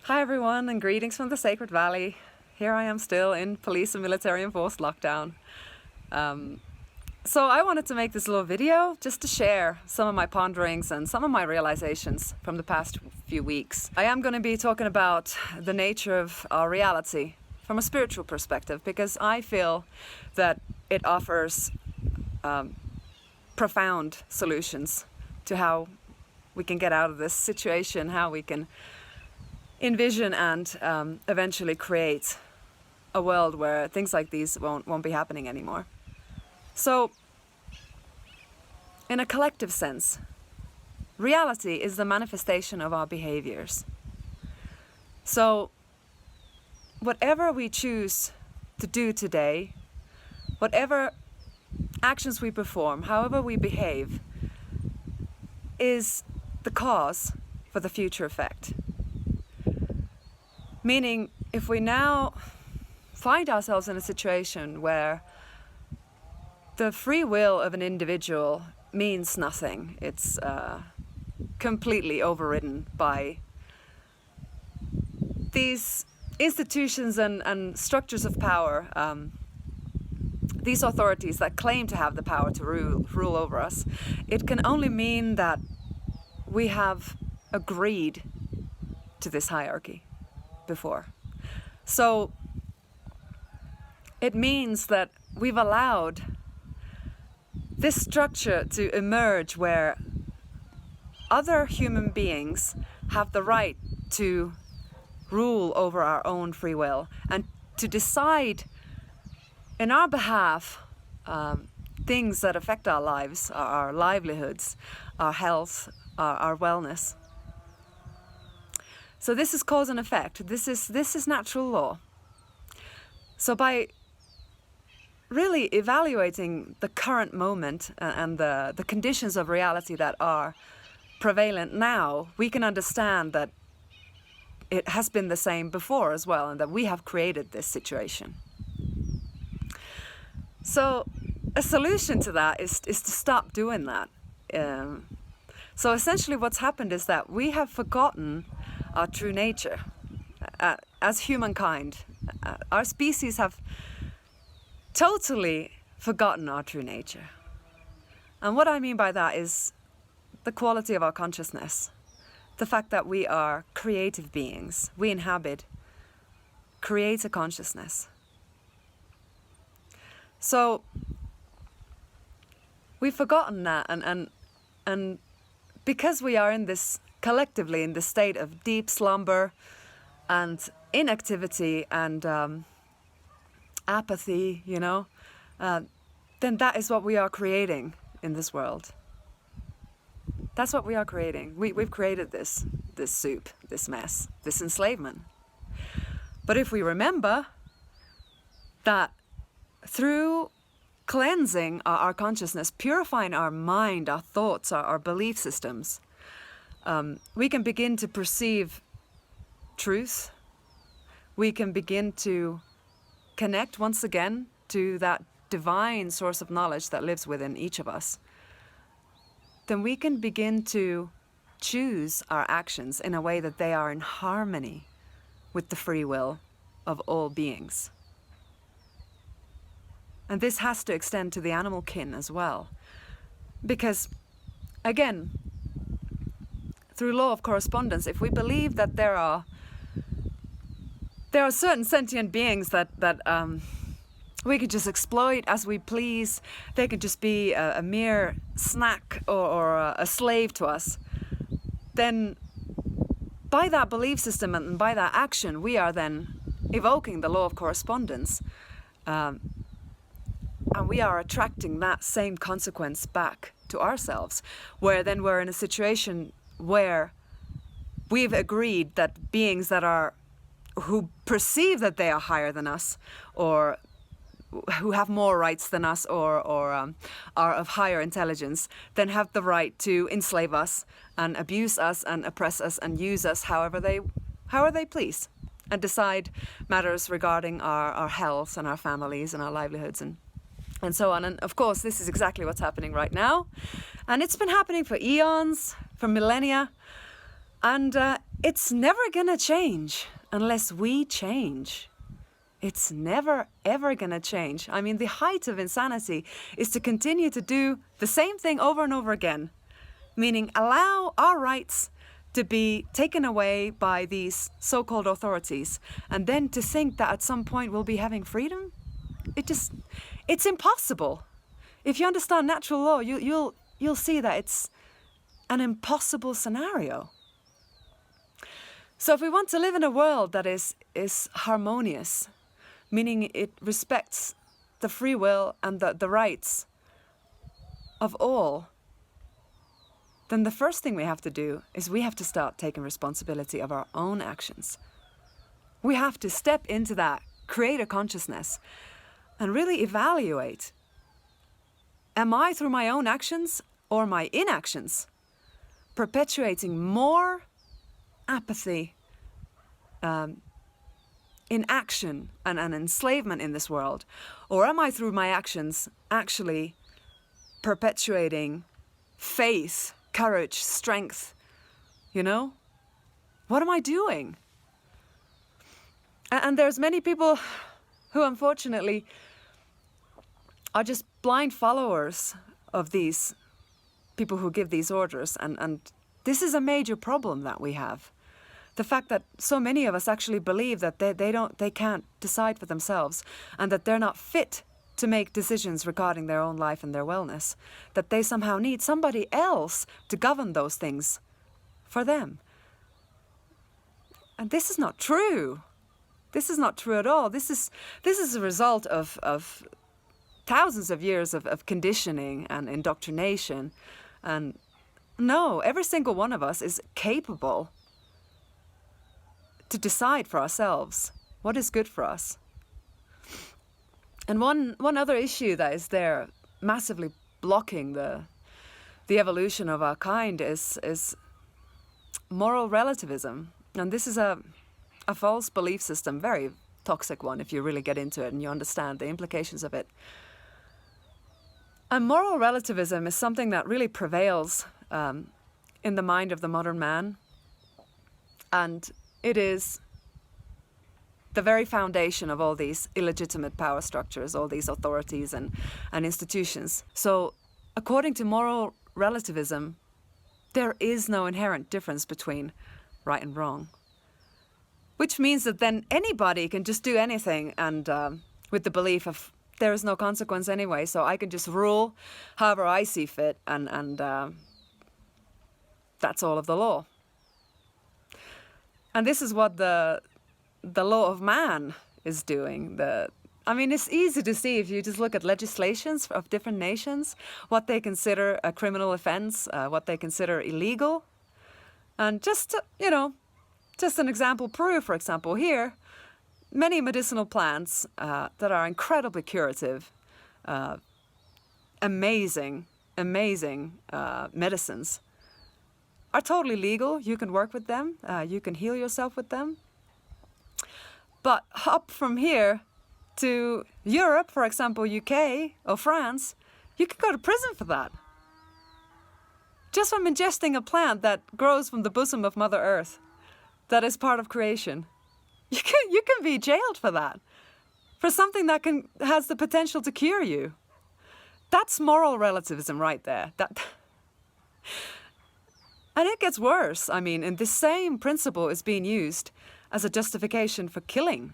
Hi everyone, and greetings from the Sacred Valley. Here I am still in police and military enforced lockdown. So I wanted to make this little video just to share some of my ponderings and some of my realizations from the past few weeks. I am going to be talking about the nature of our reality from a spiritual perspective, because I feel that it offers profound solutions to how we can get out of this situation, how we can envision and eventually create a world where things like these won't be happening anymore. So, in a collective sense, reality is the manifestation of our behaviors. So, whatever we choose to do today, whatever actions we perform, however we behave, is the cause for the future effect. Meaning, if we now find ourselves in a situation where the free will of an individual means nothing, it's completely overridden by these institutions and structures of power, these authorities that claim to have the power to rule over us, it can only mean that we have agreed to this hierarchy before. So it means that we've allowed this structure to emerge where other human beings have the right to rule over our own free will and to decide in our behalf things that affect our lives, our livelihoods, our health, our wellness. So this is cause and effect. This is natural law. So by really evaluating the current moment and the conditions of reality that are prevalent now, we can understand that it has been the same before as well, and that we have created this situation. So a solution to that is to stop doing that. So essentially what's happened is that we have forgotten our true nature as humankind. Our species have totally forgotten our true nature. And what I mean by that is the quality of our consciousness, the fact that we are creative beings. We inhabit, create a consciousness. So we've forgotten that, and because we are in this collectively in this state of deep slumber and inactivity and apathy, then that is what we are creating in this world. That's what we are creating. We've created this soup, this mess, this enslavement. But if we remember that through cleansing our consciousness, purifying our mind, our thoughts, our belief systems, we can begin to perceive truth. We can begin to connect once again to that divine source of knowledge that lives within each of us. Then we can begin to choose our actions in a way that they are in harmony with the free will of all beings. And this has to extend to the animal kin as well. Because, again, through law of correspondence, if we believe that there are certain sentient beings that we could just exploit as we please, they could just be a mere snack or a slave to us, then by that belief system and by that action, we are then evoking the law of correspondence. And we are attracting that same consequence back to ourselves, where then we're in a situation where we've agreed that beings who perceive that they are higher than us, or who have more rights than us, or are of higher intelligence, then have the right to enslave us and abuse us and oppress us and use us however they please, and decide matters regarding our health and our families and our livelihoods and so on. And of course, this is exactly what's happening right now. And it's been happening for eons, for millennia. And it's never gonna change unless we change. It's never, ever gonna change. I mean, the height of insanity is to continue to do the same thing over and over again, meaning allow our rights to be taken away by these so-called authorities, and then to think that at some point we'll be having freedom. It's impossible. If you understand natural law, you'll see that it's an impossible scenario. So if we want to live in a world that is harmonious, meaning it respects the free will and the rights of all, then the first thing we have to do is we have to start taking responsibility of our own actions. We have to step into that, create a consciousness, and really evaluate, am I, through my own actions or my inactions, perpetuating more apathy, inaction and enslavement in this world? Or am I, through my actions, actually perpetuating faith, courage, strength? You know? What am I doing? And there's many people who unfortunately are just blind followers of these people who give these orders, and this is a major problem that we have. The fact that so many of us actually believe that they can't decide for themselves, and that they're not fit to make decisions regarding their own life and their wellness, that they somehow need somebody else to govern those things for them. And this is not true. This is not true at all. This is a result of thousands of years of conditioning and indoctrination. And no, every single one of us is capable to decide for ourselves what is good for us. And one other issue that is there massively blocking the evolution of our kind is moral relativism. And this is a false belief system, very toxic one if you really get into it and you understand the implications of it. And moral relativism is something that really prevails in the mind of the modern man. And it is the very foundation of all these illegitimate power structures, all these authorities and institutions. So according to moral relativism, there is no inherent difference between right and wrong. Which means that then anybody can just do anything, and with the belief of there is no consequence anyway, so I can just rule however I see fit, and that's all of the law. And this is what the law of man is doing. I mean, it's easy to see if you just look at legislations of different nations, what they consider a criminal offense, what they consider illegal. And just an example, Peru, for example, here, many medicinal plants that are incredibly curative, amazing medicines, are totally legal. You can work with them. You can heal yourself with them. But hop from here to Europe, for example, UK or France, you can go to prison for that. Just from ingesting a plant that grows from the bosom of Mother Earth, that is part of creation. You can be jailed for that. For something that has the potential to cure you. That's moral relativism right there. And it gets worse. I mean, and this same principle is being used as a justification for killing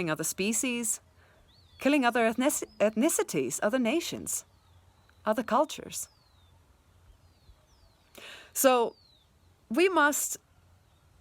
other species, killing other ethnicities, other nations, other cultures. So we must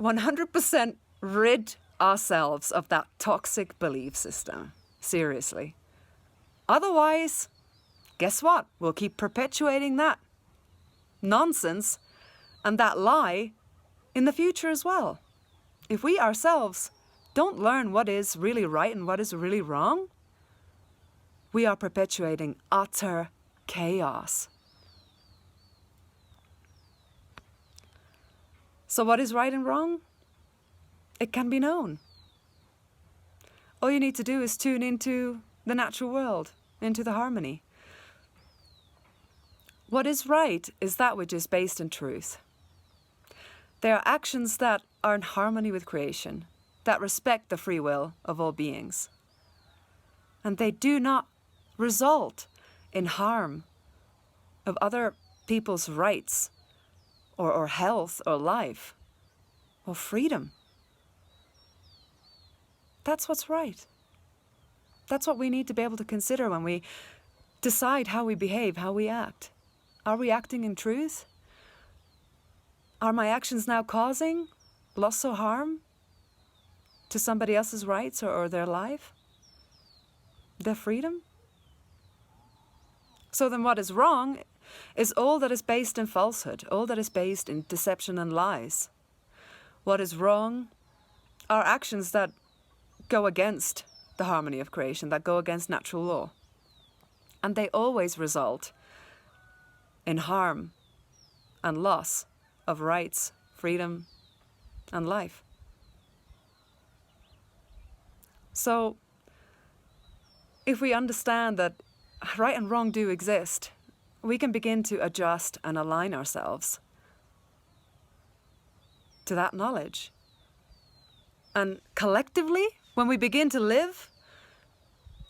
100% rid ourselves of that toxic belief system. Seriously. Otherwise, guess what? We'll keep perpetuating that nonsense and that lie in the future as well. If we ourselves don't learn what is really right and what is really wrong, we are perpetuating utter chaos. So what is right and wrong? It can be known. All you need to do is tune into the natural world, into the harmony. What is right is that which is based in truth. They are actions that are in harmony with creation, that respect the free will of all beings. And they do not result in harm of other people's rights or health or life or freedom. That's what's right. That's what we need to be able to consider when we decide how we behave, how we act. Are we acting in truth? Are my actions now causing loss or harm to somebody else's rights or their life, their freedom? So then what is wrong is all that is based in falsehood, all that is based in deception and lies. What is wrong are actions that go against the harmony of creation, that go against natural law. And they always result in harm and loss of rights, freedom, and life. So, if we understand that right and wrong do exist, we can begin to adjust and align ourselves to that knowledge. And collectively, when we begin to live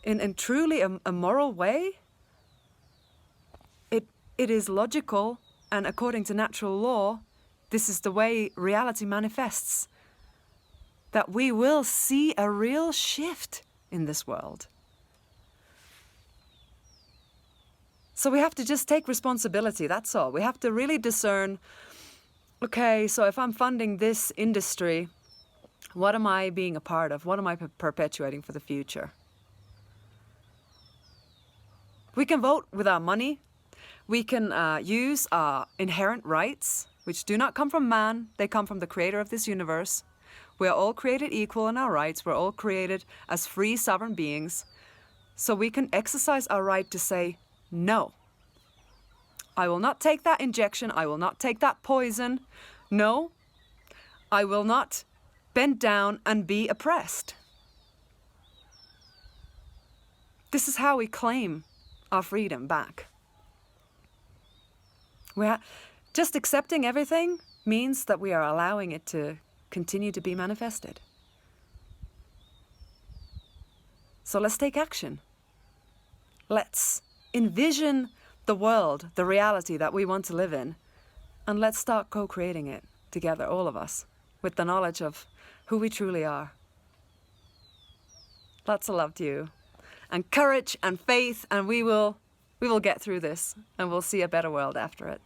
in truly a moral way, it is logical, and according to natural law, this is the way reality manifests, that we will see a real shift in this world. So we have to just take responsibility, that's all. We have to really discern, okay, so if I'm funding this industry, what am I being a part of? What am I perpetuating for the future? We can vote with our money. We can use our inherent rights, which do not come from man. They come from the creator of this universe. We are all created equal in our rights. We're all created as free, sovereign beings. So we can exercise our right to say, no. I will not take that injection. I will not take that poison. No, I will not bend down and be oppressed. This is how we claim our freedom back. Just accepting everything means that we are allowing it to continue to be manifested. So let's take action. Let's envision the world, the reality that we want to live in, and let's start co-creating it together, all of us, with the knowledge of who we truly are. Lots of love to you, and courage and faith, and we will get through this, and we'll see a better world after it.